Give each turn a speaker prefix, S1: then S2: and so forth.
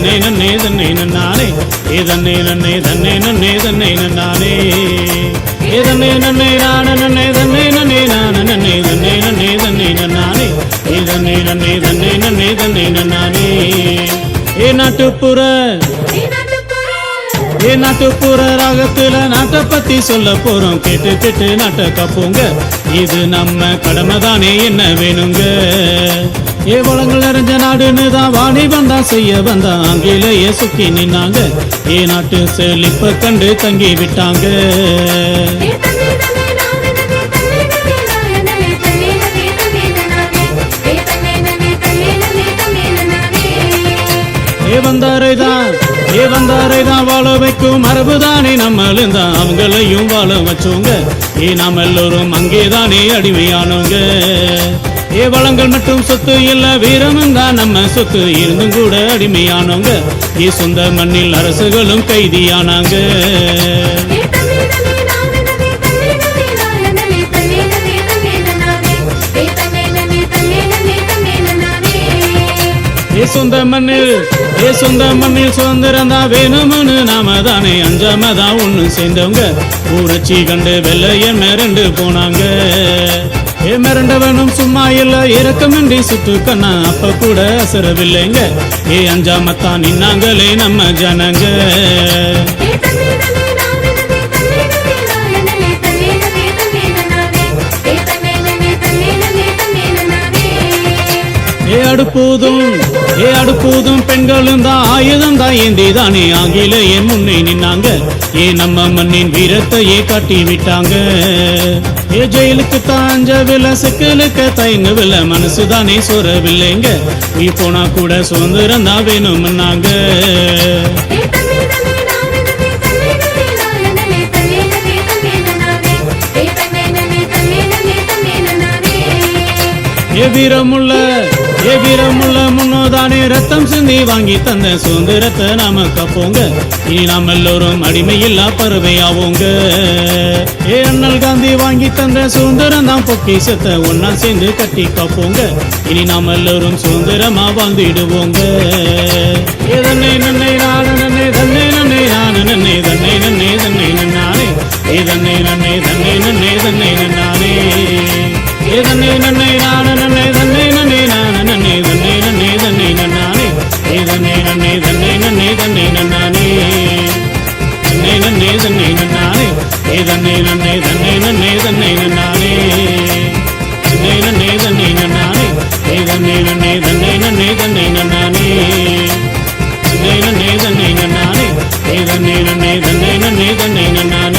S1: தன்னை நன்னே தன்னை நன்னானே தன்னை நன்னே தன்னை நன்னே தன்னை நன்னானே தன்னை நன்னே நான நன்னே தன்னை நன்னே நான நன்னே தன்னை நன்னே தன்னை நன்னானே தன்னை நன்னே தன்னை நன்னே தன்னை நன்னானே நாட்டுப்புற நாட்டுப்புற ராகத்துல நாட்டை பத்தி சொல்ல போறோம். கேட்டு கேட்டு நாட்டை காப்போங்க. இது நம்ம கடமை தானே, என்ன வேணுங்க. வளங்கள் நிறைஞ்ச நாடுன்னு தான் வாணிபம் தான் செய்ய வந்தா ஆங்கிலேய சுக்கி நின்னாங்க. நாட்டு செழிப்ப கண்டு தங்கி விட்டாங்க. வந்தாரைதான் வாழ வைக்கும் மரபுதானே நம்மளும் தான் அவங்களையும் வாழ வச்சோங்க. நாம எல்லோரும் அங்கேதானே அடிமையானோங்க. வளங்கள் மட்டும் சொத்து இல்ல, வீரமும் தான் நம்ம சொத்து. இருந்தும் கூட அடிமையானோங்க. சொந்த மண்ணில் அரசுகளும் கைதியானாங்க. சொந்த மண்ணில் சுதந்திரம் தான் வேணும்னு நாம தானே அஞ்சாம தான் ஒண்ணு சேர்ந்தவங்க. ஊரட்சி கண்டு வெள்ளையன் மிரண்டு போனாங்க. மிரண்டவனும் சும்மா இல்ல, இறக்கமின்றி சுட்டு கண்ணா அப்ப கூட அசரவில்லைங்க. அஞ்சாமத்தான் நின்னாங்களே நம்ம ஜனங்க. அடுப்பூதும் பெண்களும் தான் ஆயுதம் தான் ஏந்தி தானே ஆங்கிலேய முன்னே நின்னாங்க. நம்ம மண்ணின் வீரத்தையே காட்டி விட்டாங்க. ஜெயிலுக்கு தாஞ்சவில்லை, சிக்கலுக்கு தயங்கவில்லை, மனசுதானே சோறவில்லைங்க. உயிர் போனா கூட சுதந்திரம் தான் வேணும்னாங்க. வீரமுள்ள முன்னோதானே ரத்தம் சிந்தி வாங்கி தந்த சுதந்திரத்தை நாம காப்போங்க. இனி நாம் எல்லோரும் அடிமையில்லா பறவையாவோங்க. அண்ணல் காந்தி வாங்கி தந்த சுதந்திரம் தான் பொக்கிஷத்தை ஒன்னா சேர்ந்து கட்டி காப்போங்க. இனி நாம் எல்லோரும் சுதந்திரமா வாழ்ந்திடுவோங்க. தன்னை நன்னை நான நன்னே தன்னை நன்னே நான நன்னே தன்னை நன்னே தன்னை நன்னானே தன்னை நன்னே தன்னை நன்னே தன்னை நன்னானே தன்னை நன்னை நான நன்னே தன்னை நன்னே நான நன்னே தன்னை நன்னே தன்னை நன்னானே தன்னை நன்னே தன்னை நன்னே தன்னை நன்னானே தன்னை நன்னே தன்னை நன்னானே தன்னை நன்னே தன்னை நன்னே தன்னை நன்னானே தன்னை நன்னே தன்னை நன்னானே தன்னை நன்னே தன்னை நன்னே தன்னை நன்னானே தன்னை நன்னே தன்னை நன்னானே தன்னை நன்னே தன்னை நன்னே தன்னை நன்னானே